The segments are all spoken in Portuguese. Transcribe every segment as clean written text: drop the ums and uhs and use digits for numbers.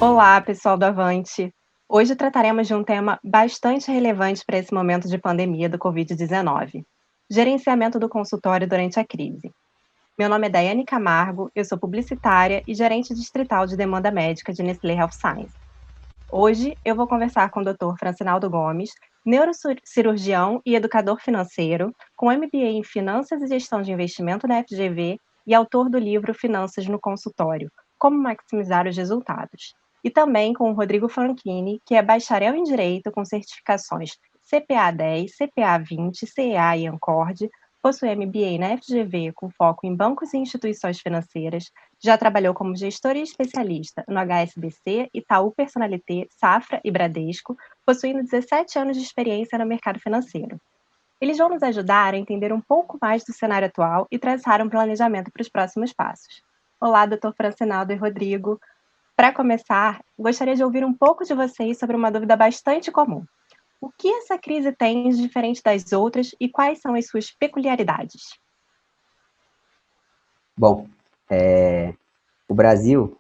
Olá, pessoal do Avante. Hoje trataremos de um tema bastante relevante para esse momento de pandemia do Covid-19: gerenciamento do consultório durante a crise. Meu nome é Daiane Camargo, eu sou publicitária e gerente distrital de demanda médica de Nestlé Health Science. Hoje eu vou conversar com o Dr. Francinaldo Gomes, neurocirurgião e educador financeiro, com MBA em Finanças e Gestão de Investimento da FGV e autor do livro Finanças no Consultório: Como Maximizar os Resultados. E também com o Rodrigo Franchini, que é bacharel em Direito com certificações CPA 10, CPA 20, CEA e Ancord, possui MBA na FGV com foco em bancos e instituições financeiras, já trabalhou como gestor e especialista no HSBC, Itaú Personalité, Safra e Bradesco, possuindo 17 anos de experiência no mercado financeiro. Eles vão nos ajudar a entender um pouco mais do cenário atual e traçar um planejamento para os próximos passos. Olá, doutor Francinaldo e Rodrigo. Para começar, gostaria de ouvir um pouco de vocês sobre uma dúvida bastante comum. O que essa crise tem de diferente das outras e quais são as suas peculiaridades? Bom, o Brasil,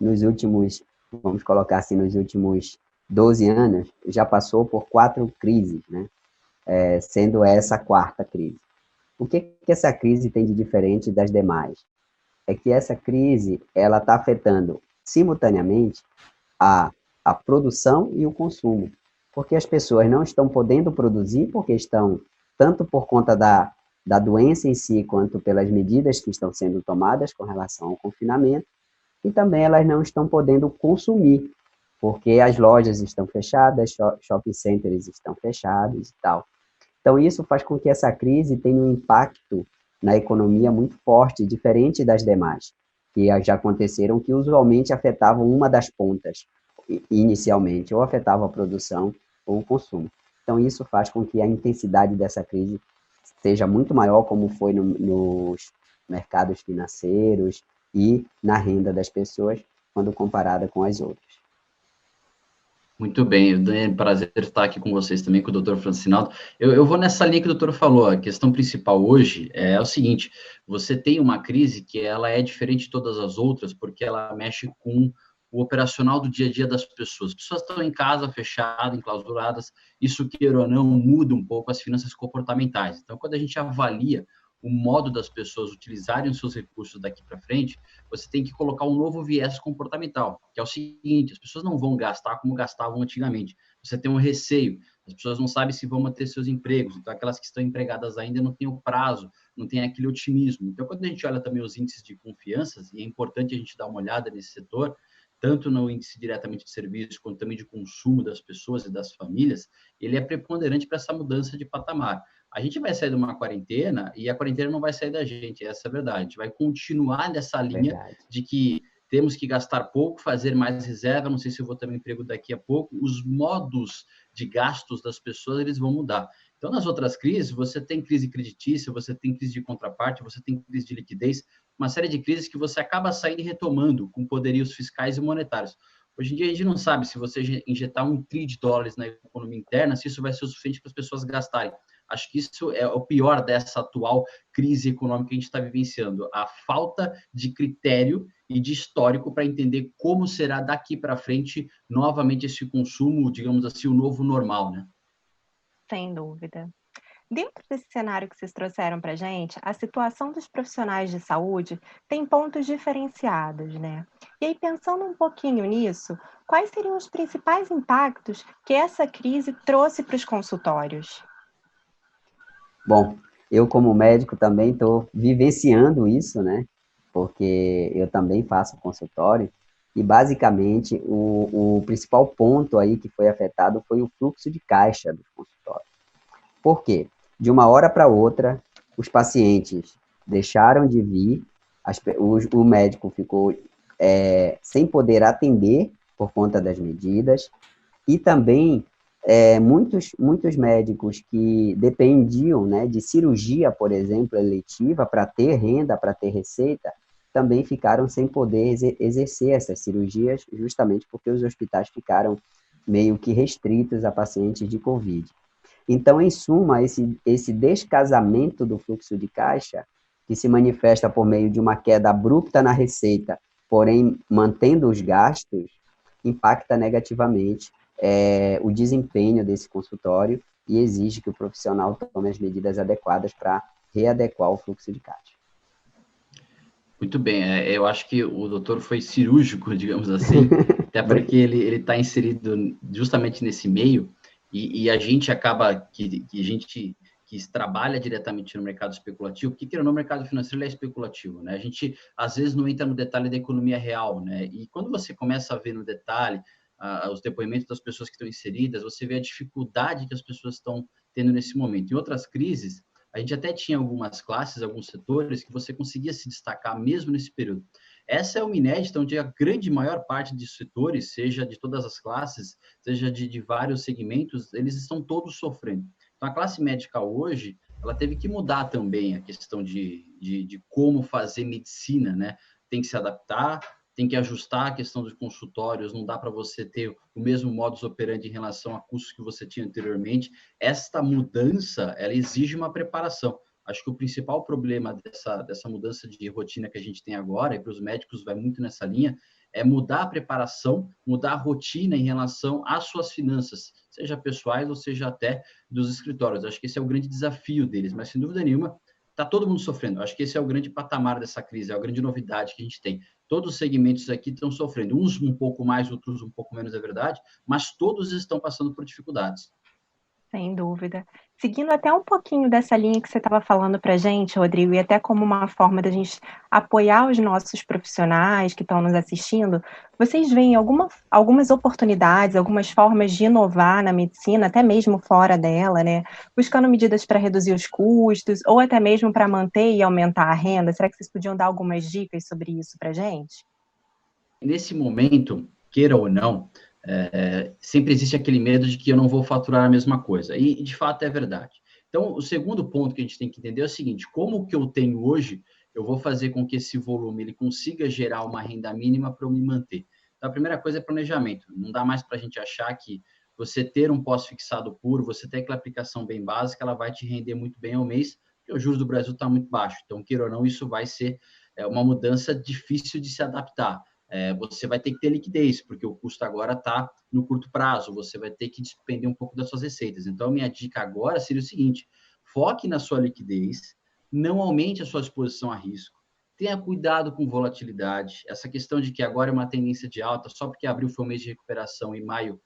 vamos colocar assim, nos últimos 12 anos, já passou por 4 crises, né? Sendo essa a quarta crise. O que essa crise tem de diferente das demais? É que essa crise ela está afetando simultaneamente a, a produção e o consumo, porque as pessoas não estão podendo produzir porque estão, tanto por conta da doença em si, quanto pelas medidas que estão sendo tomadas com relação ao confinamento, e também elas não estão podendo consumir, porque as lojas estão fechadas, shopping centers estão fechados e tal. Então, isso faz com que essa crise tenha um impacto na economia muito forte, diferente das demais, que já aconteceram, que usualmente afetavam uma das pontas, inicialmente, ou afetava a produção ou o consumo. Então, isso faz com que a intensidade dessa crise seja muito maior, como foi nos mercados financeiros e na renda das pessoas, quando comparada com as outras. Muito bem, é um prazer estar aqui com vocês também, com o doutor Francinaldo. Eu vou nessa linha que o doutor falou. A questão principal hoje é o seguinte: você tem uma crise que ela é diferente de todas as outras, porque ela mexe com o operacional do dia a dia das pessoas. As pessoas estão em casa, fechadas, enclausuradas, isso, queira ou não, muda um pouco as finanças comportamentais. Então, quando a gente avalia o modo das pessoas utilizarem os seus recursos daqui para frente, você tem que colocar um novo viés comportamental, que é o seguinte: as pessoas não vão gastar como gastavam antigamente. Você tem um receio, as pessoas não sabem se vão manter seus empregos, então aquelas que estão empregadas ainda não têm o prazo, não tem aquele otimismo. Então, quando a gente olha também os índices de confianças, e é importante a gente dar uma olhada nesse setor, tanto no índice diretamente de serviço, quanto também de consumo das pessoas e das famílias, ele é preponderante para essa mudança de patamar. A gente vai sair de uma quarentena e a quarentena não vai sair da gente, essa é a verdade. A gente vai continuar nessa linha Verdade. de que temos que gastar pouco, fazer mais reserva, não sei se eu vou ter um emprego daqui a pouco, os modos de gastos das pessoas, eles vão mudar. Então, nas outras crises, você tem crise creditícia, você tem crise de contraparte, você tem crise de liquidez, uma série de crises que você acaba saindo e retomando com poderios fiscais e monetários. Hoje em dia, a gente não sabe se você injetar $1 trilhão na economia interna, se isso vai ser o suficiente para as pessoas gastarem. Acho que isso é o pior dessa atual crise econômica que a gente está vivenciando, a falta de critério e de histórico para entender como será daqui para frente novamente esse consumo, digamos assim, o novo normal, né? Sem dúvida. Dentro desse cenário que vocês trouxeram para a gente, a situação dos profissionais de saúde tem pontos diferenciados, né? E aí, pensando um pouquinho nisso, quais seriam os principais impactos que essa crise trouxe para os consultórios? Bom, eu como médico também estou vivenciando isso, né? Porque eu também faço consultório e basicamente o principal ponto aí que foi afetado foi o fluxo de caixa do consultório. Por quê? De uma hora para outra, os pacientes deixaram de vir, o médico ficou sem poder atender por conta das medidas, e também muitos médicos que dependiam, né, de cirurgia, por exemplo, eletiva, para ter renda, para ter receita, também ficaram sem poder exercer essas cirurgias, justamente porque os hospitais ficaram meio que restritos a pacientes de Covid. Então, em suma, esse descasamento do fluxo de caixa, que se manifesta por meio de uma queda abrupta na receita, porém mantendo os gastos, impacta negativamente o desempenho desse consultório e exige que o profissional tome as medidas adequadas para readequar o fluxo de caixa. Muito bem, eu acho que o doutor foi cirúrgico, digamos assim, até porque ele está inserido justamente nesse meio, e a gente acaba, que a gente que trabalha diretamente no mercado especulativo, porque no mercado financeiro ele é especulativo, né? A gente, às vezes, não entra no detalhe da economia real, né? E quando você começa a ver no detalhe os depoimentos das pessoas que estão inseridas, você vê a dificuldade que as pessoas estão tendo nesse momento. Em outras crises, a gente até tinha algumas classes, alguns setores que você conseguia se destacar mesmo nesse período. Essa é uma inédita, onde a grande maior parte de setores, seja de todas as classes, seja de vários segmentos, eles estão todos sofrendo. Então, a classe médica hoje, ela teve que mudar também a questão de como fazer medicina, né? Tem que se adaptar, tem que ajustar a questão dos consultórios, não dá para você ter o mesmo modus operandi em relação a custos que você tinha anteriormente. Esta mudança, ela exige uma preparação. Acho que o principal problema dessa mudança de rotina que a gente tem agora, e para os médicos vai muito nessa linha, é mudar a preparação, mudar a rotina em relação às suas finanças, seja pessoais ou seja até dos escritórios. Acho que esse é o grande desafio deles, mas sem dúvida nenhuma, está todo mundo sofrendo. Acho que esse é o grande patamar dessa crise, é a grande novidade que a gente tem. Todos os segmentos aqui estão sofrendo, uns um pouco mais, outros um pouco menos, é verdade, mas todos estão passando por dificuldades. Sem dúvida. Seguindo até um pouquinho dessa linha que você estava falando para a gente, Rodrigo, e até como uma forma da gente apoiar os nossos profissionais que estão nos assistindo, vocês veem algumas oportunidades, algumas formas de inovar na medicina, até mesmo fora dela, né? Buscando medidas para reduzir os custos, ou até mesmo para manter e aumentar a renda? Será que vocês podiam dar algumas dicas sobre isso para a gente? Nesse momento, queira ou não, sempre existe aquele medo de que eu não vou faturar a mesma coisa. E, de fato, é verdade. Então, o segundo ponto que a gente tem que entender é o seguinte: como o que eu tenho hoje, eu vou fazer com que esse volume ele consiga gerar uma renda mínima para eu me manter? Então, a primeira coisa é planejamento. Não dá mais para a gente achar que você ter um pós-fixado puro, você ter aquela aplicação bem básica, ela vai te render muito bem ao mês, porque o juros do Brasil está muito baixo. Então, queira ou não, isso vai ser uma mudança difícil de se adaptar. Você vai ter que ter liquidez, porque o custo agora está no curto prazo, você vai ter que despender um pouco das suas receitas. Então, a minha dica agora seria o seguinte: foque na sua liquidez, não aumente a sua exposição a risco, tenha cuidado com volatilidade. Essa questão de que agora é uma tendência de alta, só porque abril foi um mês de recuperação e maio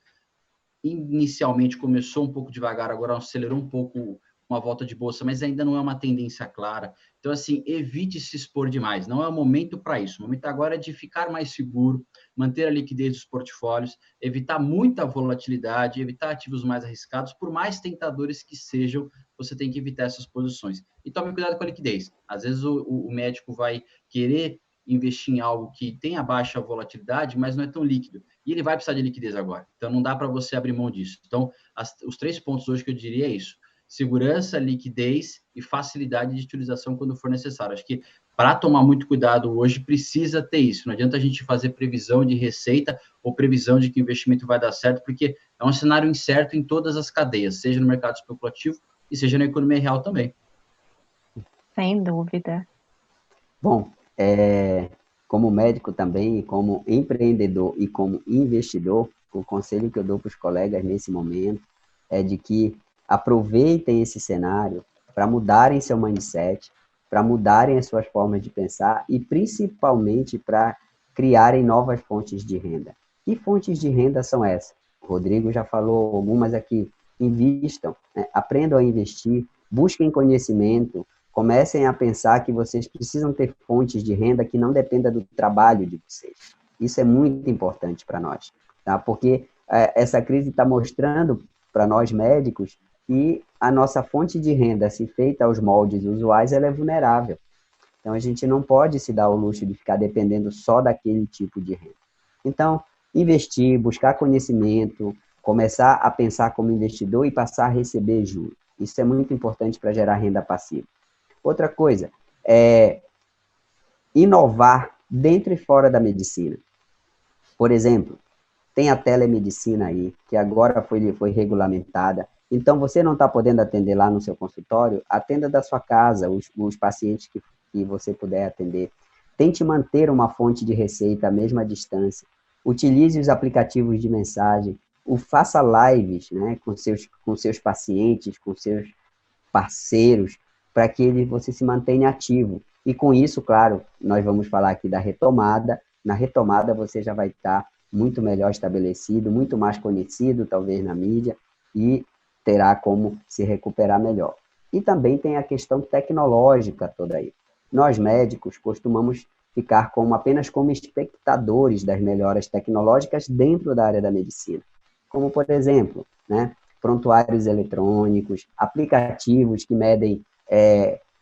inicialmente começou um pouco devagar, agora acelerou um pouco uma volta de bolsa, mas ainda não é uma tendência clara. Então, assim, evite se expor demais. Não é o momento para isso. O momento agora é de ficar mais seguro, manter a liquidez dos portfólios, evitar muita volatilidade, evitar ativos mais arriscados, por mais tentadores que sejam, você tem que evitar essas posições. E tome cuidado com a liquidez. Às vezes o médico vai querer investir em algo que tenha baixa volatilidade, mas não é tão líquido. E ele vai precisar de liquidez agora. Então, não dá para você abrir mão disso. Então, os 3 pontos hoje que eu diria é isso: segurança, liquidez e facilidade de utilização quando for necessário. Acho que para tomar muito cuidado hoje precisa ter isso. Não adianta a gente fazer previsão de receita ou previsão de que o investimento vai dar certo, porque é um cenário incerto em todas as cadeias, seja no mercado especulativo e seja na economia real também. Sem dúvida. Bom, como médico também, como empreendedor e como investidor, o conselho que eu dou para os colegas nesse momento é de que aproveitem esse cenário para mudarem seu mindset, para mudarem as suas formas de pensar e principalmente para criarem novas fontes de renda. Que fontes de renda são essas? O Rodrigo já falou algumas aqui. Invistam, né? Aprendam a investir, busquem conhecimento, comecem a pensar que vocês precisam ter fontes de renda que não dependa do trabalho de vocês. Isso é muito importante para nós, tá? Porque essa crise está mostrando para nós médicos que a nossa fonte de renda, se feita aos moldes usuais, ela é vulnerável. Então, a gente não pode se dar o luxo de ficar dependendo só daquele tipo de renda. Então, investir, buscar conhecimento, começar a pensar como investidor e passar a receber juros. Isso é muito importante para gerar renda passiva. Outra coisa é inovar dentro e fora da medicina. Por exemplo, tem a telemedicina aí, que agora foi regulamentada. Então, você não está podendo atender lá no seu consultório, atenda da sua casa os pacientes que você puder atender. Tente manter uma fonte de receita à mesma distância. Utilize os aplicativos de mensagem, faça lives, né, com seus pacientes, com seus parceiros, para que você se mantenha ativo. E com isso, claro, nós vamos falar aqui da retomada. Na retomada, você já vai estar muito melhor estabelecido, muito mais conhecido, talvez, na mídia, e terá como se recuperar melhor. E também tem a questão tecnológica toda aí. Nós, médicos, costumamos ficar apenas como espectadores das melhoras tecnológicas dentro da área da medicina. Como, por exemplo, né, prontuários eletrônicos, aplicativos que medem,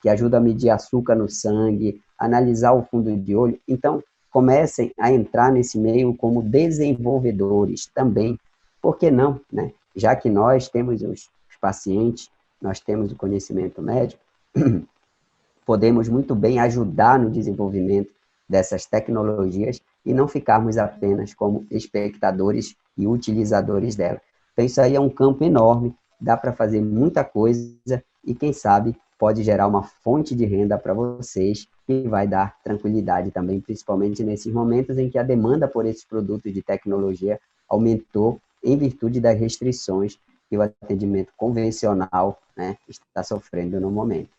que ajudam a medir açúcar no sangue, analisar o fundo de olho. Então, comecem a entrar nesse meio como desenvolvedores também. Por que não, né? Já que nós temos os pacientes, nós temos o conhecimento médico, podemos muito bem ajudar no desenvolvimento dessas tecnologias e não ficarmos apenas como espectadores e utilizadores dela. Então, isso aí é um campo enorme, dá para fazer muita coisa e, quem sabe, pode gerar uma fonte de renda para vocês que vai dar tranquilidade também, principalmente nesses momentos em que a demanda por esses produtos de tecnologia aumentou em virtude das restrições que o atendimento convencional, né, está sofrendo no momento.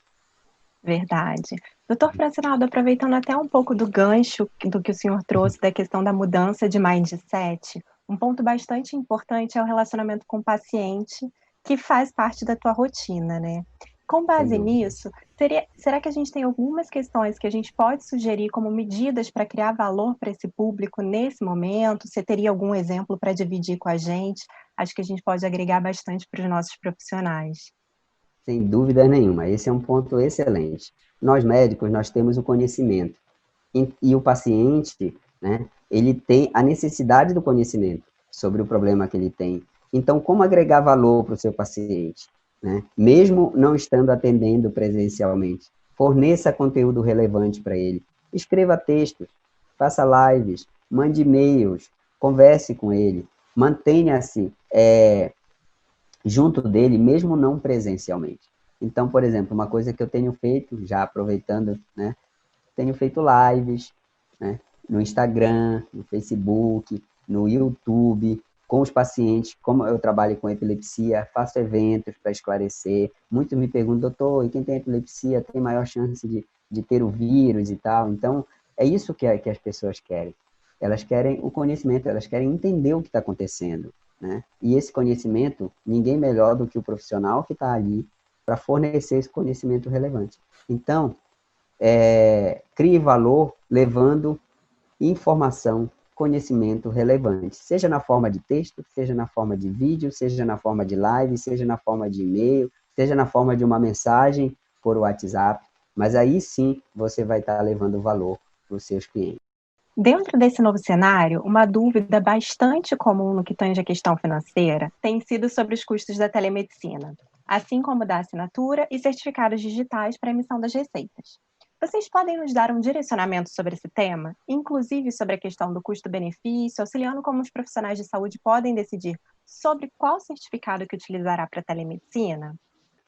Verdade. Doutor Francinaldo, aproveitando até um pouco do gancho do que o senhor trouxe da questão da mudança de mindset, um ponto bastante importante é o relacionamento com o paciente, que faz parte da tua rotina, né? Com base nisso, será que a gente tem algumas questões que a gente pode sugerir como medidas para criar valor para esse público nesse momento? Você teria algum exemplo para dividir com a gente? Acho que a gente pode agregar bastante para os nossos profissionais. Sem dúvida nenhuma, esse é um ponto excelente. Nós médicos, nós temos o conhecimento e o paciente, né, ele tem a necessidade do conhecimento sobre o problema que ele tem. Então, como agregar valor para o seu paciente, né? Mesmo não estando atendendo presencialmente, forneça conteúdo relevante para ele. Escreva textos, faça lives, mande e-mails, converse com ele, mantenha-se junto dele, mesmo não presencialmente. Então, por exemplo, uma coisa que eu tenho feito, já aproveitando, né, tenho feito lives, né, no Instagram, no Facebook, no YouTube, com os pacientes, como eu trabalho com epilepsia, faço eventos para esclarecer. Muitos me perguntam, doutor, e quem tem epilepsia tem maior chance de ter o vírus e tal? Então, é isso que as pessoas querem. Elas querem o conhecimento, elas querem entender o que está acontecendo, né? E esse conhecimento, ninguém melhor do que o profissional que está ali para fornecer esse conhecimento relevante. Então, crie valor levando informação, conhecimento relevante, seja na forma de texto, seja na forma de vídeo, seja na forma de live, seja na forma de e-mail, seja na forma de uma mensagem por WhatsApp, mas aí sim você vai estar levando valor para os seus clientes. Dentro desse novo cenário, uma dúvida bastante comum no que tange a questão financeira tem sido sobre os custos da telemedicina, assim como da assinatura e certificados digitais para emissão das receitas. Vocês podem nos dar um direcionamento sobre esse tema, inclusive sobre a questão do custo-benefício, auxiliando como os profissionais de saúde podem decidir sobre qual certificado que utilizará para a telemedicina?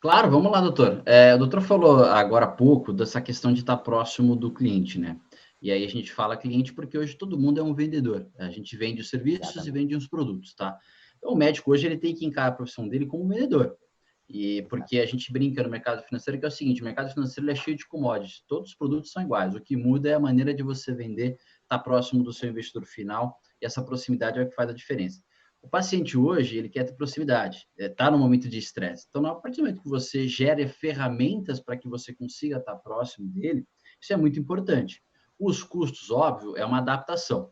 Claro, vamos lá, doutor. O doutor falou agora há pouco dessa questão de estar próximo do cliente, né? E aí a gente fala cliente porque hoje todo mundo é um vendedor. A gente vende os serviços Exatamente. e vende os produtos, tá? Então, o médico hoje ele tem que encarar a profissão dele como vendedor. E porque a gente brinca no mercado financeiro que é o seguinte, o mercado financeiro é cheio de commodities, todos os produtos são iguais, o que muda é a maneira de você vender, estar próximo do seu investidor final, e essa proximidade é o que faz a diferença. O paciente hoje, ele quer ter proximidade, está no momento de estresse. Então, a partir do momento que você gere ferramentas para que você consiga estar próximo dele, isso é muito importante. Os custos, óbvio, é uma adaptação.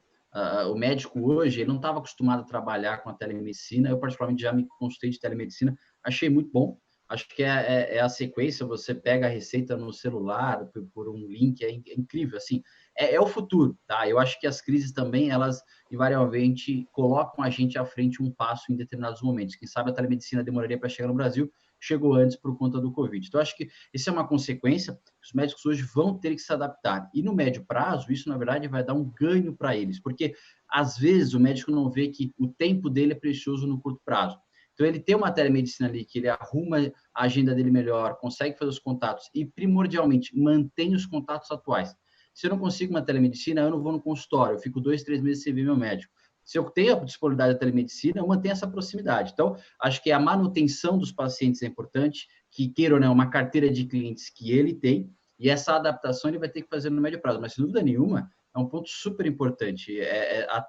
O médico hoje, ele não estava acostumado a trabalhar com a telemedicina, eu particularmente já me consultei de telemedicina, achei muito bom. Acho que é a sequência, você pega a receita no celular, por um link, é incrível, assim, é o futuro, tá? Eu acho que as crises também, elas invariavelmente colocam a gente à frente um passo em determinados momentos. Quem sabe a telemedicina demoraria para chegar no Brasil, chegou antes por conta do Covid. Então, acho que isso é uma consequência que os médicos hoje vão ter que se adaptar. E no médio prazo, isso, na verdade, vai dar um ganho para eles, porque às vezes o médico não vê que o tempo dele é precioso no curto prazo. Então, ele tem uma telemedicina ali, que ele arruma a agenda dele melhor, consegue fazer os contatos e, primordialmente, mantém os contatos atuais. Se eu não consigo uma telemedicina, eu não vou no consultório, eu fico 2, 3 meses sem ver meu médico. Se eu tenho a disponibilidade da telemedicina, eu mantenho essa proximidade. Então, acho que a manutenção dos pacientes é importante, que queira ou não, uma carteira de clientes que ele tem, e essa adaptação ele vai ter que fazer no médio prazo. Mas, sem dúvida nenhuma, é um ponto super importante.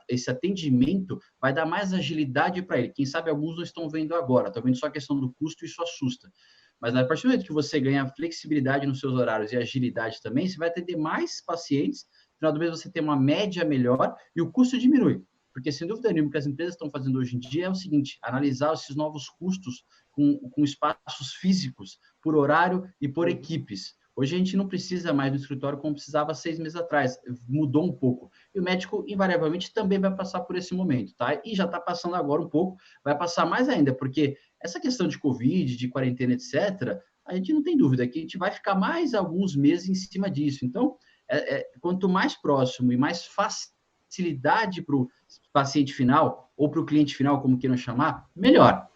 Esse atendimento vai dar mais agilidade para ele. Quem sabe alguns não estão vendo agora, estão vendo só a questão do custo e isso assusta. Mas a partir do momento que você ganha flexibilidade nos seus horários e agilidade também, você vai atender mais pacientes, no final do mês você tem uma média melhor e o custo diminui. Porque, sem dúvida nenhuma, o que as empresas estão fazendo hoje em dia é o seguinte, analisar esses novos custos com espaços físicos, por horário e por equipes. Hoje a gente não precisa mais do escritório como precisava 6 meses atrás, mudou um pouco. E o médico, invariavelmente, também vai passar por esse momento, tá? E já está passando agora um pouco, vai passar mais ainda, porque essa questão de Covid, de quarentena, etc., a gente não tem dúvida que a gente vai ficar mais alguns meses em cima disso. Então, quanto mais próximo e mais facilidade para o paciente final, ou para o cliente final, como queiram chamar, melhor.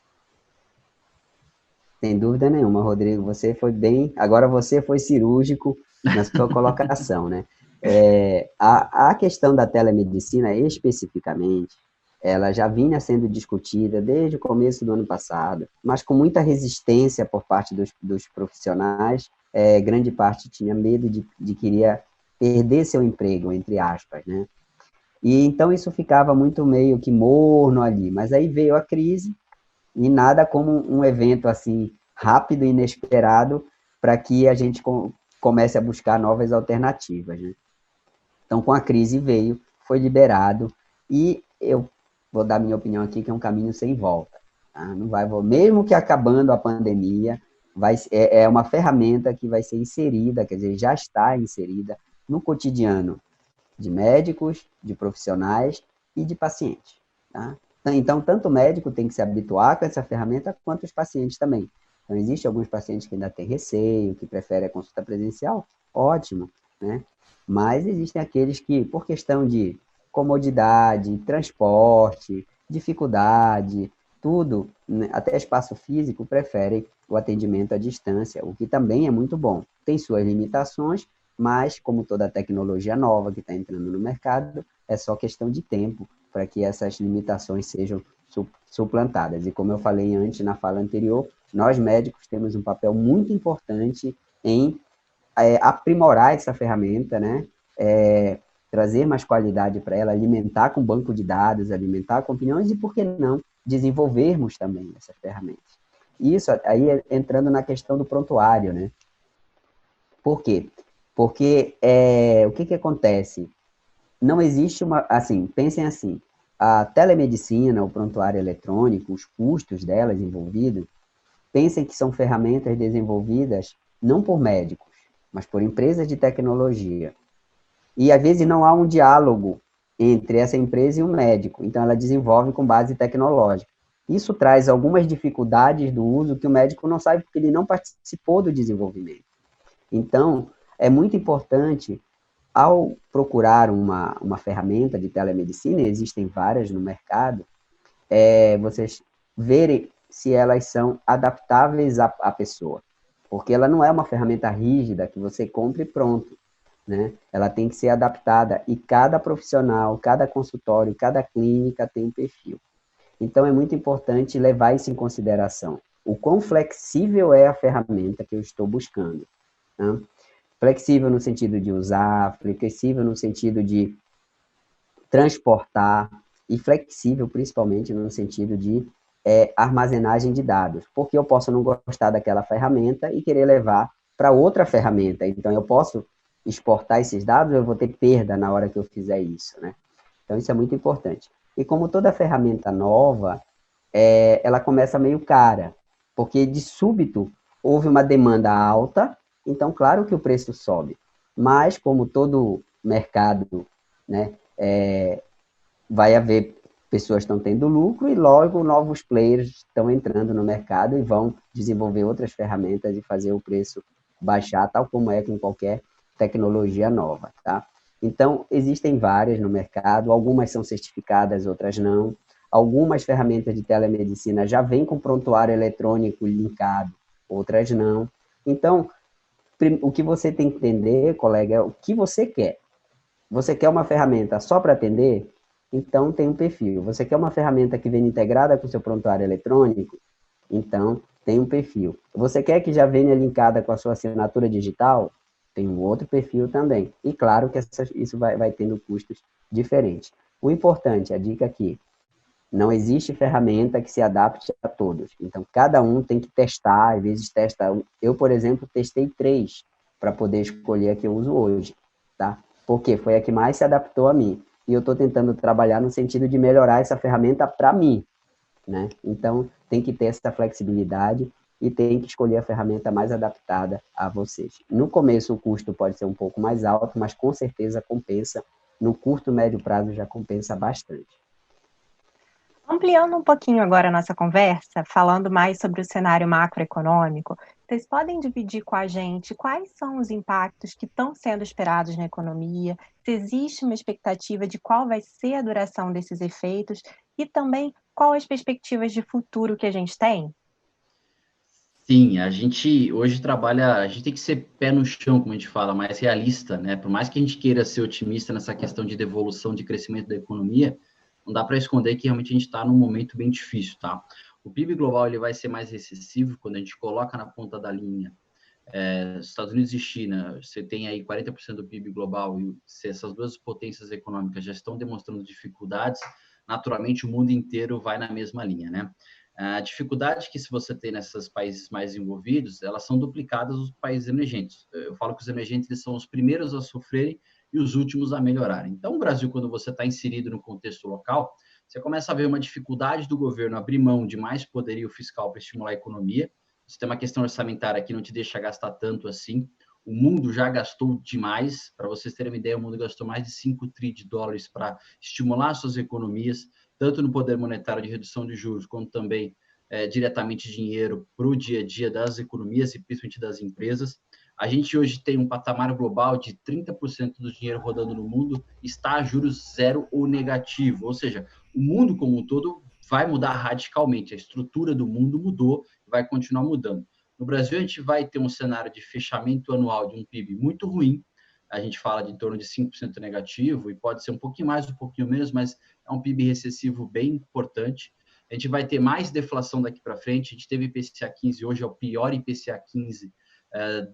Sem dúvida nenhuma, Rodrigo, você foi bem, agora você foi cirúrgico na sua colocação, né? A questão da telemedicina, especificamente, ela já vinha sendo discutida desde o começo do ano passado, mas com muita resistência por parte dos profissionais, grande parte tinha medo de querer perder seu emprego, entre aspas, né? E então isso ficava muito meio que morno ali, mas aí veio a crise, e nada como um evento assim rápido e inesperado para que a gente comece a buscar novas alternativas, né? Então, com a crise veio, foi liberado, e eu vou dar minha opinião aqui, que é um caminho sem volta. Tá? Não vai, mesmo que acabando a pandemia, é uma ferramenta que vai ser inserida, quer dizer, já está inserida no cotidiano de médicos, de profissionais e de pacientes. Tá? Então, tanto o médico tem que se habituar com essa ferramenta, quanto os pacientes também. Então, existem alguns pacientes que ainda têm receio, que preferem a consulta presencial, ótimo, né? Mas existem aqueles que, por questão de comodidade, transporte, dificuldade, tudo, né, até espaço físico, preferem o atendimento à distância, o que também é muito bom. Tem suas limitações, mas, como toda tecnologia nova que está entrando no mercado, é só questão de tempo para que essas limitações sejam suplantadas. E como eu falei antes, na fala anterior, nós médicos temos um papel muito importante em aprimorar essa ferramenta, né? Trazer mais qualidade para ela, alimentar com banco de dados, alimentar com opiniões e, por que não, desenvolvermos também essas ferramentas. Isso aí entrando na questão do prontuário, né? Por quê? Porque o que acontece? Não existe assim, pensem assim, a telemedicina, o prontuário eletrônico, os custos delas envolvidos, pensem que são ferramentas desenvolvidas não por médicos, mas por empresas de tecnologia. E, às vezes, não há um diálogo entre essa empresa e o médico. Então, ela desenvolve com base tecnológica. Isso traz algumas dificuldades do uso que o médico não sabe porque ele não participou do desenvolvimento. Então, é muito importante, ao procurar uma ferramenta de telemedicina, e existem várias no mercado, vocês verem se elas são adaptáveis à pessoa. Porque ela não é uma ferramenta rígida que você compre e pronto, né? Ela tem que ser adaptada e cada profissional, cada consultório, cada clínica tem um perfil. Então, é muito importante levar isso em consideração. O quão flexível é a ferramenta que eu estou buscando, né? Flexível no sentido de usar, flexível no sentido de transportar e flexível principalmente no sentido de armazenagem de dados, porque eu posso não gostar daquela ferramenta e querer levar para outra ferramenta. Então, eu posso exportar esses dados, eu vou ter perda na hora que eu fizer isso, né? Então, isso é muito importante. E como toda ferramenta nova, ela começa meio cara, porque de súbito houve uma demanda alta, então, claro que o preço sobe. Mas, como todo mercado, né, vai haver pessoas estão tendo lucro e logo novos players estão entrando no mercado e vão desenvolver outras ferramentas e fazer o preço baixar, tal como é com qualquer tecnologia nova, tá? Então, existem várias no mercado, algumas são certificadas, outras não. Algumas ferramentas de telemedicina já vêm com prontuário eletrônico linkado, outras não. Então, o que você tem que entender, colega, é o que você quer. Você quer uma ferramenta só para atender? Então, tem um perfil. Você quer uma ferramenta que venha integrada com o seu prontuário eletrônico? Então, tem um perfil. Você quer que já venha linkada com a sua assinatura digital? Tem um outro perfil também. E claro que isso vai tendo custos diferentes. O importante, a dica aqui, não existe ferramenta que se adapte a todos. Então, cada um tem que testar, às vezes testa um. Eu, por exemplo, testei 3 para poder escolher a que eu uso hoje, tá? Porque foi a que mais se adaptou a mim. E eu estou tentando trabalhar no sentido de melhorar essa ferramenta para mim, né? Então, tem que ter essa flexibilidade e tem que escolher a ferramenta mais adaptada a vocês. No começo, o custo pode ser um pouco mais alto, mas com certeza compensa. No curto, médio prazo, já compensa bastante. Ampliando um pouquinho agora a nossa conversa, falando mais sobre o cenário macroeconômico, vocês podem dividir com a gente quais são os impactos que estão sendo esperados na economia, se existe uma expectativa de qual vai ser a duração desses efeitos e também quais as perspectivas de futuro que a gente tem? Sim, a gente hoje trabalha, a gente tem que ser pé no chão, como a gente fala, mais realista, né? Por mais que a gente queira ser otimista nessa questão de devolução, de crescimento da economia, não dá para esconder que realmente a gente está num momento bem difícil, tá? O PIB global ele vai ser mais recessivo quando a gente coloca na ponta da linha Estados Unidos e China, você tem aí 40% do PIB global e se essas duas potências econômicas já estão demonstrando dificuldades, naturalmente o mundo inteiro vai na mesma linha, né? A dificuldade que se você tem nesses países mais envolvidos, elas são duplicadas dos países emergentes. Eu falo que os emergentes eles são os primeiros a sofrerem e os últimos a melhorarem. Então, o Brasil, quando você está inserido no contexto local, você começa a ver uma dificuldade do governo abrir mão de mais poderio fiscal para estimular a economia. Você tem uma questão orçamentária que não te deixa gastar tanto assim. O mundo já gastou demais. Para vocês terem uma ideia, o mundo gastou mais de 5 trilhões de dólares para estimular suas economias, tanto no poder monetário de redução de juros, como também diretamente dinheiro para o dia a dia das economias e principalmente das empresas. A gente hoje tem um patamar global de 30% do dinheiro rodando no mundo está a juros zero ou negativo, ou seja, o mundo como um todo vai mudar radicalmente, a estrutura do mundo mudou e vai continuar mudando. No Brasil, a gente vai ter um cenário de fechamento anual de um PIB muito ruim, a gente fala de em torno de 5% negativo, e pode ser um pouquinho mais, um pouquinho menos, mas é um PIB recessivo bem importante. A gente vai ter mais deflação daqui para frente, a gente teve IPCA 15, hoje é o pior IPCA 15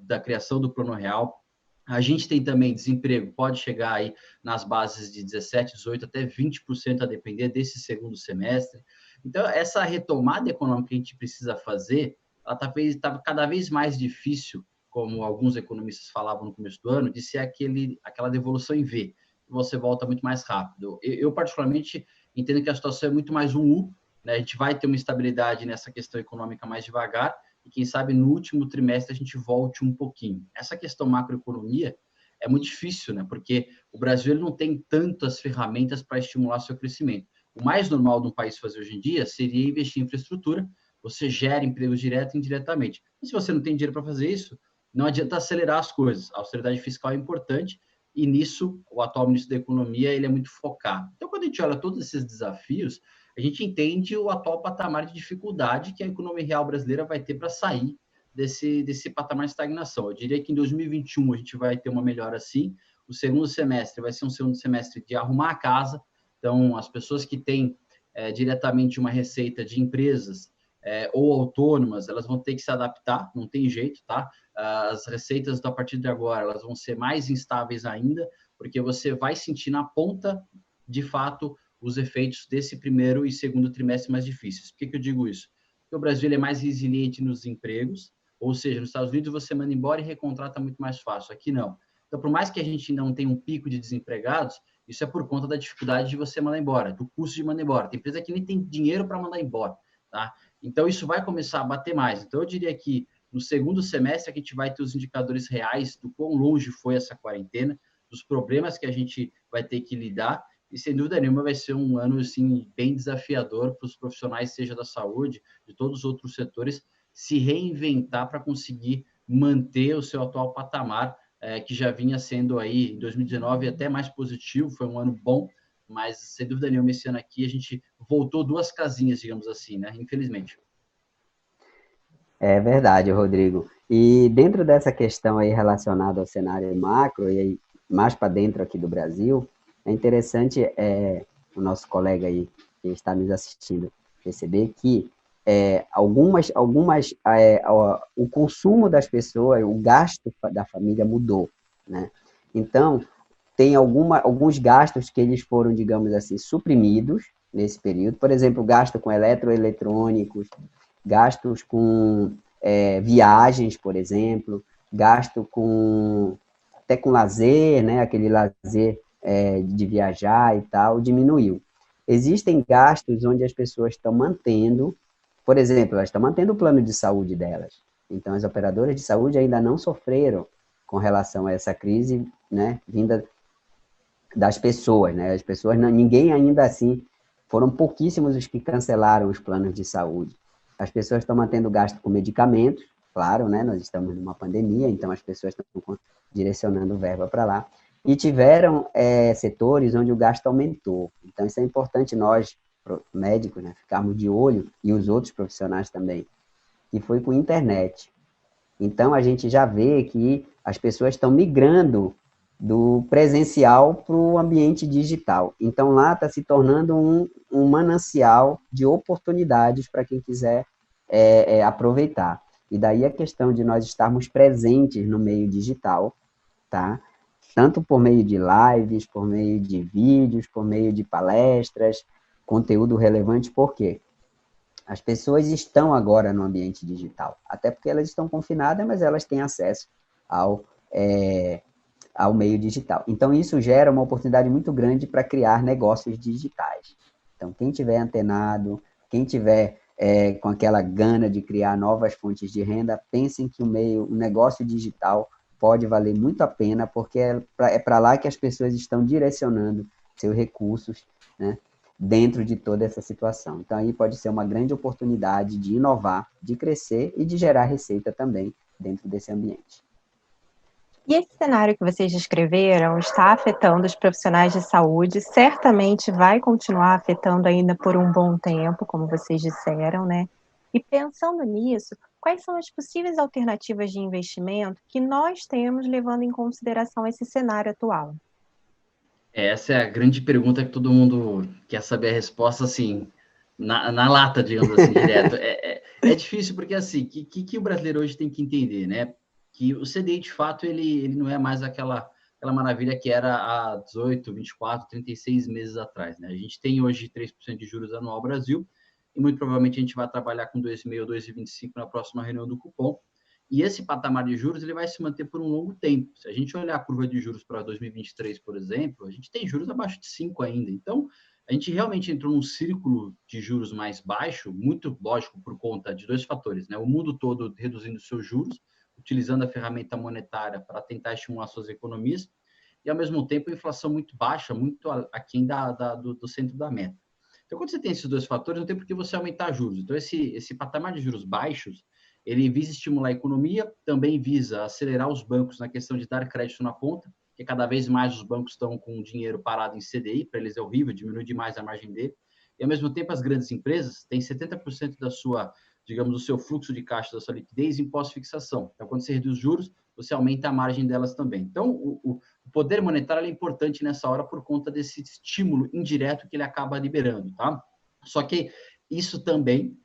da criação do Plano Real. A gente tem também desemprego, pode chegar aí nas bases de 17, 18, até 20% a depender desse segundo semestre. Então, essa retomada econômica que a gente precisa fazer, ela está cada vez mais difícil, como alguns economistas falavam no começo do ano, de ser aquela devolução em V, que você volta muito mais rápido. Eu particularmente, entendo que a situação é muito mais um U, né? A gente vai ter uma estabilidade nessa questão econômica mais devagar, e quem sabe no último trimestre a gente volte um pouquinho. Essa questão macroeconomia é muito difícil, né? Porque o Brasil ele não tem tantas ferramentas para estimular seu crescimento. O mais normal de um país fazer hoje em dia seria investir em infraestrutura, você gera empregos direto e indiretamente. E se você não tem dinheiro para fazer isso, não adianta acelerar as coisas. A austeridade fiscal é importante e nisso o atual ministro da Economia ele é muito focado. Então, quando a gente olha todos esses desafios, a gente entende o atual patamar de dificuldade que a economia real brasileira vai ter para sair desse patamar de estagnação. Eu diria que em 2021 a gente vai ter uma melhora assim. O segundo semestre vai ser um segundo semestre de arrumar a casa. Então, as pessoas que têm diretamente uma receita de empresas ou autônomas, elas vão ter que se adaptar, não tem jeito, tá? As receitas a partir de agora, elas vão ser mais instáveis ainda, porque você vai sentir na ponta, de fato, os efeitos desse primeiro e segundo trimestre mais difíceis. Por que eu digo isso? Porque o Brasil é mais resiliente nos empregos, ou seja, nos Estados Unidos você manda embora e recontrata muito mais fácil, aqui não. Então, por mais que a gente não tenha um pico de desempregados, isso é por conta da dificuldade de você mandar embora, do custo de mandar embora. Tem empresa que nem tem dinheiro para mandar embora, tá? Então, isso vai começar a bater mais. Então, eu diria que no segundo semestre a gente vai ter os indicadores reais do quão longe foi essa quarentena, dos problemas que a gente vai ter que lidar, e sem dúvida nenhuma vai ser um ano assim, bem desafiador para os profissionais, seja da saúde, de todos os outros setores, se reinventar para conseguir manter o seu atual patamar, que já vinha sendo aí em 2019 até mais positivo, foi um ano bom, mas sem dúvida nenhuma esse ano aqui a gente voltou 2 casinhas, digamos assim, né? Infelizmente. É verdade, Rodrigo. E dentro dessa questão aí relacionada ao cenário macro, e aí mais para dentro aqui do Brasil, é interessante o nosso colega aí que está nos assistindo perceber que o consumo das pessoas, o gasto da família mudou, né? Então, tem alguns gastos que eles foram, digamos assim, suprimidos nesse período. Por exemplo, gasto com eletroeletrônicos, gastos com viagens, por exemplo, gasto até com lazer, né? Aquele lazer de viajar e tal, diminuiu. Existem gastos onde as pessoas estão mantendo, por exemplo, elas estão mantendo o plano de saúde delas. Então, as operadoras de saúde ainda não sofreram com relação a essa crise, né, vinda das pessoas, né? As pessoas, ninguém ainda assim, foram pouquíssimos os que cancelaram os planos de saúde. As pessoas estão mantendo gasto com medicamentos, claro, né? Nós estamos numa pandemia, então as pessoas estão direcionando verba para lá. E tiveram setores onde o gasto aumentou. Então, isso é importante nós, médicos, né, ficarmos de olho, e os outros profissionais também, que foi com a internet. Então, a gente já vê que as pessoas estão migrando do presencial para o ambiente digital. Então, lá está se tornando um manancial de oportunidades para quem quiser aproveitar. E daí a questão de nós estarmos presentes no meio digital, tá? Tanto por meio de lives, por meio de vídeos, por meio de palestras, conteúdo relevante, por quê? As pessoas estão agora no ambiente digital, até porque elas estão confinadas, mas elas têm acesso ao meio digital. Então, isso gera uma oportunidade muito grande para criar negócios digitais. Então, quem tiver antenado, quem tiver com aquela gana de criar novas fontes de renda, pensem que o negócio digital pode valer muito a pena, porque é para lá que as pessoas estão direcionando seus recursos, né, dentro de toda essa situação. Então, aí pode ser uma grande oportunidade de inovar, de crescer e de gerar receita também dentro desse ambiente. E esse cenário que vocês descreveram está afetando os profissionais de saúde, certamente vai continuar afetando ainda por um bom tempo, como vocês disseram, né? E pensando nisso, quais são as possíveis alternativas de investimento que nós temos levando em consideração esse cenário atual? Essa é a grande pergunta que todo mundo quer saber a resposta, assim, na lata, digamos assim, direto. É difícil porque, assim, que o brasileiro hoje tem que entender, né? Que o CDI, de fato, ele não é mais aquela maravilha que era há 18, 24, 36 meses atrás, né? A gente tem hoje 3% de juros anual no Brasil e muito provavelmente a gente vai trabalhar com 2,5 ou 2,25 na próxima reunião do cupom. E esse patamar de juros ele vai se manter por um longo tempo. Se a gente olhar a curva de juros para 2023, por exemplo, a gente tem juros abaixo de 5 ainda. Então, a gente realmente entrou num círculo de juros mais baixo, muito lógico por conta de dois fatores, né? O mundo todo reduzindo seus juros, utilizando a ferramenta monetária para tentar estimular suas economias, e ao mesmo tempo a inflação muito baixa, muito aquém do centro da meta. Então, quando você tem esses dois fatores, não tem por que você aumentar juros. Então, esse patamar de juros baixos, ele visa estimular a economia, também visa acelerar os bancos na questão de dar crédito na ponta, porque cada vez mais os bancos estão com o dinheiro parado em CDI, para eles é horrível, diminui demais a margem dele. E, ao mesmo tempo, as grandes empresas têm 70% da sua, digamos, do seu fluxo de caixa, da sua liquidez em pós-fixação. Então, quando você reduz os juros, você aumenta a margem delas também. Então, o poder monetário é importante nessa hora por conta desse estímulo indireto que ele acaba liberando, tá? Só que isso também,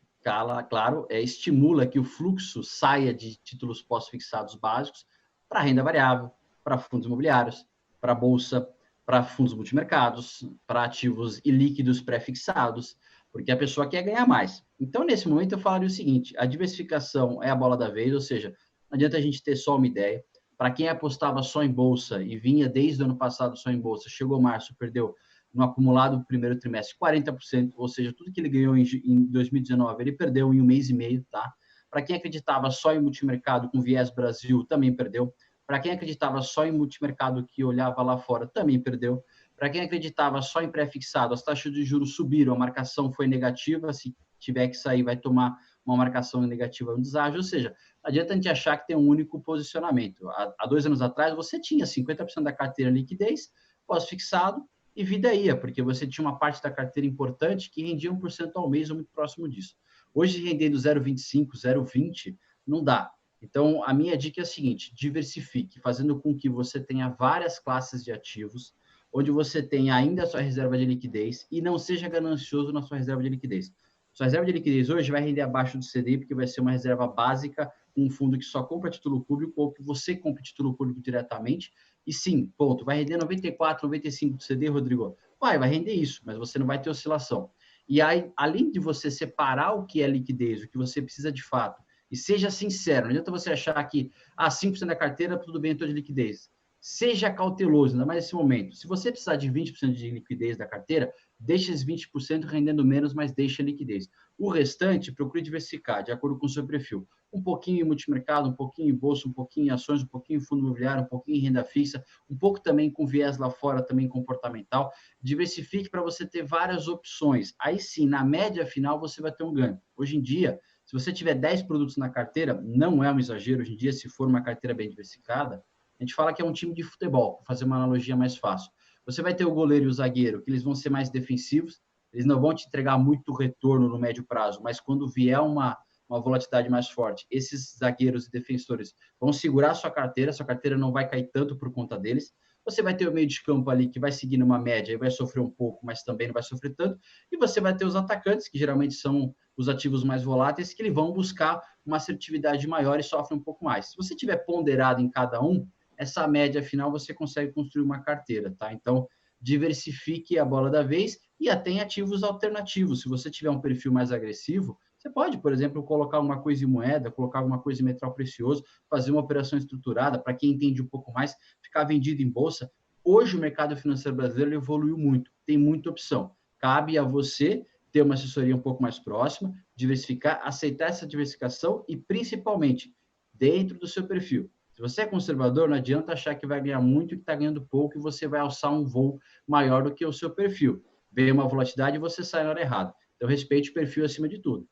claro, estimula que o fluxo saia de títulos pós-fixados básicos para renda variável, para fundos imobiliários, para bolsa, para fundos multimercados, para ativos ilíquidos pré-fixados, porque a pessoa quer ganhar mais. Então, nesse momento, eu falaria o seguinte: a diversificação é a bola da vez, ou seja, não adianta a gente ter só uma ideia. Para quem apostava só em bolsa e vinha desde o ano passado só em bolsa, chegou março, perdeu no acumulado do primeiro trimestre 40%, ou seja, tudo que ele ganhou em 2019, ele perdeu em um mês e meio, tá? Para quem acreditava só em multimercado com viés Brasil, também perdeu. Para quem acreditava só em multimercado que olhava lá fora, também perdeu. Para quem acreditava só em pré-fixado, as taxas de juros subiram, a marcação foi negativa, se tiver que sair, vai tomar uma marcação negativa no deságio, ou seja, não adianta a gente achar que tem um único posicionamento. Há 2 anos atrás, você tinha 50% da carteira em liquidez, pós-fixado, e vida ia, porque você tinha uma parte da carteira importante que rendia 1% ao mês ou muito próximo disso. Hoje, rendendo 0,25, 0,20, não dá. Então, a minha dica é a seguinte: diversifique, fazendo com que você tenha várias classes de ativos, onde você tenha ainda a sua reserva de liquidez e não seja ganancioso na sua reserva de liquidez. Sua reserva de liquidez hoje vai render abaixo do CDI, porque vai ser uma reserva básica, um fundo que só compra título público ou que você compra título público diretamente. E sim, ponto, vai render 94, 95 do CDI, Rodrigo? Vai render isso, mas você não vai ter oscilação. E aí, além de você separar o que é liquidez, o que você precisa de fato, e seja sincero, não adianta você achar que 5% da carteira, tudo bem, eu estou de liquidez. Seja cauteloso, ainda mais nesse momento. Se você precisar de 20% de liquidez da carteira, deixe esses 20% rendendo menos, mas deixe a liquidez. O restante, procure diversificar, de acordo com o seu perfil. Um pouquinho em multimercado, um pouquinho em bolsa, um pouquinho em ações, um pouquinho em fundo imobiliário, um pouquinho em renda fixa, um pouco também com viés lá fora, também comportamental. Diversifique para você ter várias opções. Aí sim, na média final, você vai ter um ganho. Hoje em dia, se você tiver 10 produtos na carteira, não é um exagero. Hoje em dia, se for uma carteira bem diversificada, a gente fala que é um time de futebol, para fazer uma analogia mais fácil. Você vai ter o goleiro e o zagueiro, que eles vão ser mais defensivos, eles não vão te entregar muito retorno no médio prazo, mas quando vier uma volatilidade mais forte, esses zagueiros e defensores vão segurar sua carteira não vai cair tanto por conta deles. Você vai ter o meio de campo ali que vai seguir numa média e vai sofrer um pouco, mas também não vai sofrer tanto. E você vai ter os atacantes, que geralmente são os ativos mais voláteis, que eles vão buscar uma assertividade maior e sofrem um pouco mais. Se você tiver ponderado em cada um, essa média final você consegue construir uma carteira, tá? Então, diversifique a bola da vez e até em ativos alternativos. Se você tiver um perfil mais agressivo, você pode, por exemplo, colocar uma coisa em moeda, colocar alguma coisa em metal precioso, fazer uma operação estruturada, para quem entende um pouco mais, ficar vendido em bolsa. Hoje o mercado financeiro brasileiro evoluiu muito, tem muita opção. Cabe a você ter uma assessoria um pouco mais próxima, diversificar, aceitar essa diversificação e, principalmente, dentro do seu perfil. Se você é conservador, não adianta achar que vai ganhar muito e que está ganhando pouco e você vai alçar um voo maior do que o seu perfil. Vem uma volatilidade e você sai na hora errada. Então, respeite o perfil acima de tudo.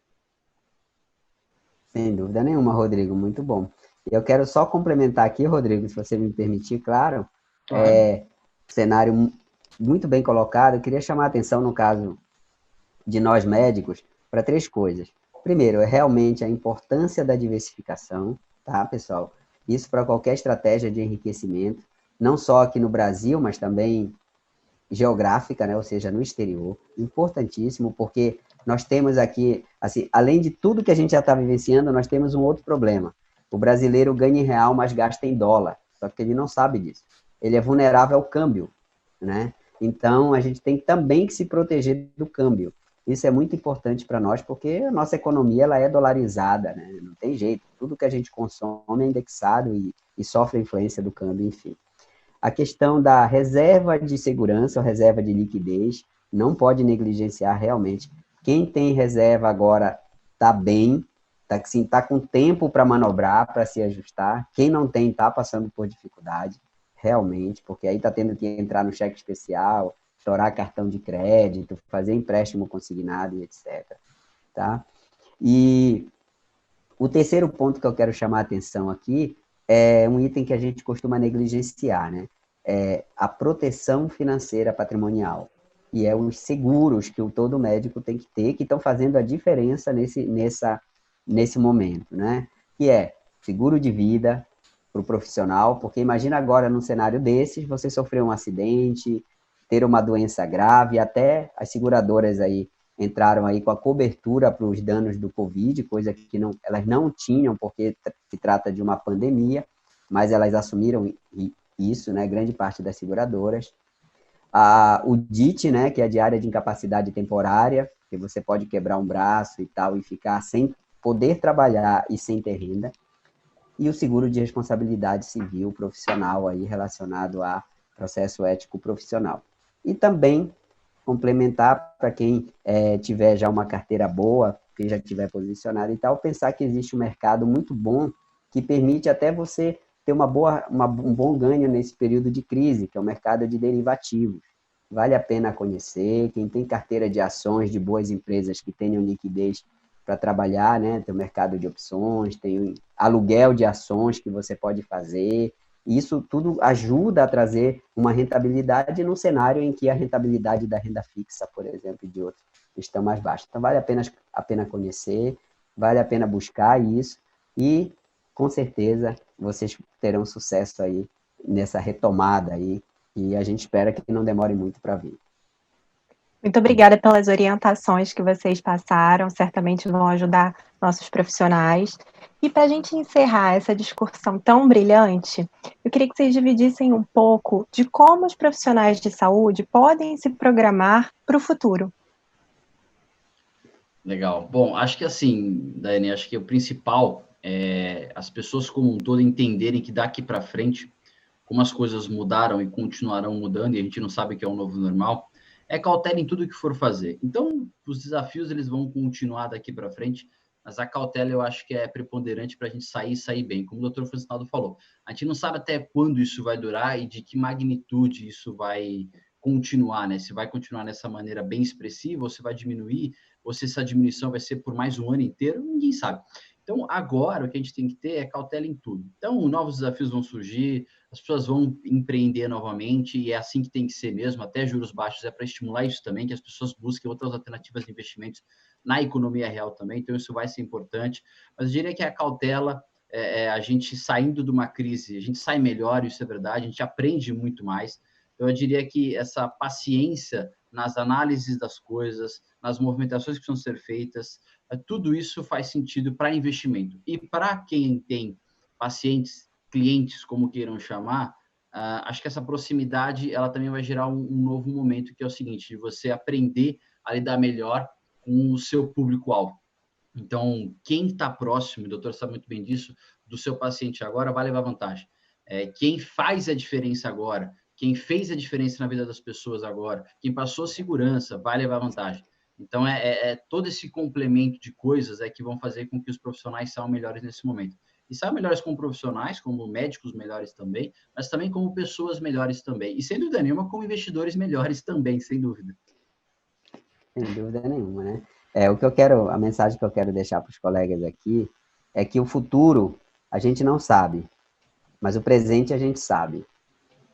Sem dúvida nenhuma, Rodrigo, muito bom. Eu quero só complementar aqui, Rodrigo, se você me permitir, claro, Claro. Cenário muito bem colocado. Eu queria chamar a atenção, no caso de nós médicos, para três coisas. Primeiro, é realmente a importância da diversificação, tá, pessoal? Isso para qualquer estratégia de enriquecimento, não só aqui no Brasil, mas também geográfica, né? Ou seja, no exterior. Importantíssimo, porque nós temos aqui, assim, além de tudo que a gente já está vivenciando, nós temos um outro problema. O brasileiro ganha em real, mas gasta em dólar. Só que ele não sabe disso. Ele é vulnerável ao câmbio, né? Então, a gente tem também que se proteger do câmbio. Isso é muito importante para nós, porque a nossa economia ela é dolarizada, né? Não tem jeito. Tudo que a gente consome é indexado e sofre a influência do câmbio, enfim. A questão da reserva de segurança, ou reserva de liquidez, não pode negligenciar realmente. Quem tem reserva agora está bem, tá com tempo para manobrar, para se ajustar. Quem não tem está passando por dificuldade, realmente, porque aí está tendo que entrar no cheque especial, estourar cartão de crédito, fazer empréstimo consignado e etc. Tá? E o terceiro ponto que eu quero chamar a atenção aqui é um item que a gente costuma negligenciar, né? É a proteção financeira patrimonial. E é os seguros que todo médico tem que ter, que estão fazendo a diferença nesse momento, né? Que é seguro de vida para o profissional, porque imagina agora, num cenário desses, você sofrer um acidente, ter uma doença grave, até as seguradoras aí entraram aí com a cobertura para os danos do Covid, coisa que elas não tinham, porque se trata de uma pandemia, mas elas assumiram isso, né, grande parte das seguradoras. O DIT, né, que é a diária de incapacidade temporária, que você pode quebrar um braço e tal, e ficar sem poder trabalhar e sem ter renda. E o seguro de responsabilidade civil profissional aí relacionado a processo ético profissional. E também complementar para quem tiver já uma carteira boa, quem já tiver posicionado e tal, pensar que existe um mercado muito bom que permite até você ter um bom ganho nesse período de crise, que é o mercado de derivativos. Vale a pena conhecer, quem tem carteira de ações de boas empresas que tenham liquidez para trabalhar, né? Tem o mercado de opções, tem o aluguel de ações que você pode fazer. Isso tudo ajuda a trazer uma rentabilidade num cenário em que a rentabilidade da renda fixa, por exemplo, e de outros, estão mais baixas. Então, vale a pena conhecer, vale a pena buscar isso e, com certeza, vocês terão sucesso aí nessa retomada aí E a gente espera que não demore muito para vir. Muito obrigada pelas orientações que vocês passaram, certamente vão ajudar nossos profissionais. E para a gente encerrar essa discussão tão brilhante, eu queria que vocês dividissem um pouco de como os profissionais de saúde podem se programar para o futuro. Legal. Bom, acho que assim, Dani, acho que o principal é as pessoas como um todo entenderem que daqui para frente, como as coisas mudaram e continuarão mudando, e a gente não sabe o que é um novo normal, é cautela em tudo que for fazer. Então, os desafios eles vão continuar daqui para frente, mas a cautela eu acho que é preponderante para a gente sair bem. Como o doutor Francisco falou, a gente não sabe até quando isso vai durar e de que magnitude isso vai continuar, né? Se vai continuar nessa maneira bem expressiva ou se vai diminuir, ou se essa diminuição vai ser por mais um ano inteiro, ninguém sabe. Então, agora, o que a gente tem que ter é cautela em tudo. Então, novos desafios vão surgir, as pessoas vão empreender novamente, e é assim que tem que ser mesmo, até juros baixos é para estimular isso também, que as pessoas busquem outras alternativas de investimentos na economia real também, então isso vai ser importante. Mas eu diria que a cautela, a gente saindo de uma crise, a gente sai melhor, isso é verdade, a gente aprende muito mais. Então, eu diria que essa paciência nas análises das coisas, nas movimentações que precisam ser feitas, tudo isso faz sentido para investimento. E para quem tem pacientes, clientes, como queiram chamar, acho que essa proximidade ela também vai gerar um novo momento, que é o seguinte, de você aprender a lidar melhor com o seu público-alvo. Então, quem está próximo, o doutor sabe muito bem disso, do seu paciente agora vai levar vantagem. Quem faz a diferença agora, quem fez a diferença na vida das pessoas agora, quem passou segurança, vai levar vantagem. Então, todo esse complemento de coisas que vão fazer com que os profissionais saiam melhores nesse momento. E saiam melhores como profissionais, como médicos melhores também, mas também como pessoas melhores também. E, sem dúvida nenhuma, como investidores melhores também, sem dúvida. Sem dúvida nenhuma, né? A mensagem que eu quero deixar para os colegas aqui é que o futuro a gente não sabe, mas o presente a gente sabe.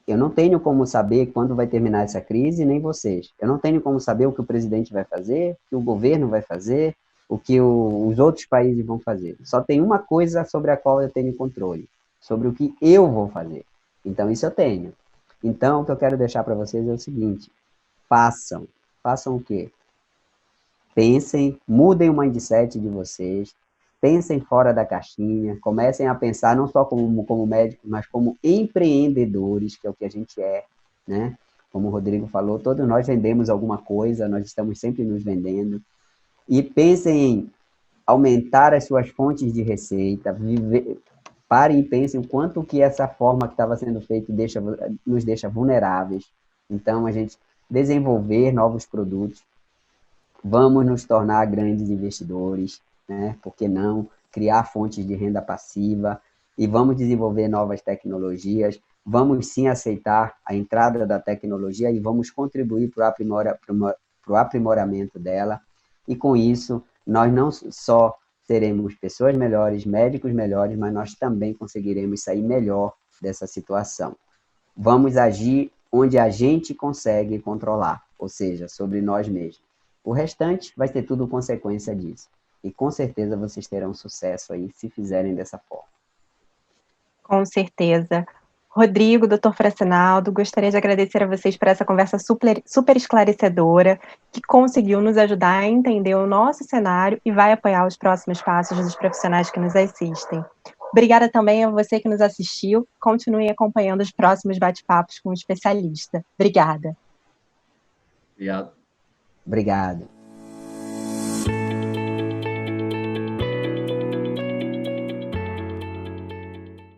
Eu não tenho como saber quando vai terminar essa crise, nem vocês. Eu não tenho como saber o que o presidente vai fazer, o que o governo vai fazer, o que os outros países vão fazer. Só tem uma coisa sobre a qual eu tenho controle, sobre o que eu vou fazer. Então, isso eu tenho. Então, o que eu quero deixar para vocês é o seguinte: façam. Façam o quê? Pensem, mudem o mindset de vocês, pensem fora da caixinha, comecem a pensar não só como médicos, mas como empreendedores, que é o que a gente é, né? Como o Rodrigo falou, todos nós vendemos alguma coisa, nós estamos sempre nos vendendo. E pensem em aumentar as suas fontes de receita, parem e pensem o quanto que essa forma que estava sendo feita nos deixa vulneráveis. Então, a gente desenvolver novos produtos, vamos nos tornar grandes investidores, né? Por que não? Criar fontes de renda passiva e vamos desenvolver novas tecnologias. Vamos sim aceitar a entrada da tecnologia e vamos contribuir para o aprimoramento dela. E com isso, nós não só seremos pessoas melhores, médicos melhores, mas nós também conseguiremos sair melhor dessa situação. Vamos agir onde a gente consegue controlar, ou seja, sobre nós mesmos. O restante vai ser tudo consequência disso. E com certeza vocês terão sucesso aí se fizerem dessa forma. Com certeza. Rodrigo, doutor Fracinaldo, gostaria de agradecer a vocês por essa conversa super esclarecedora, que conseguiu nos ajudar a entender o nosso cenário e vai apoiar os próximos passos dos profissionais que nos assistem. Obrigada também a você que nos assistiu. Continue acompanhando os próximos bate-papos com o especialista. Obrigada. Obrigado. Obrigado.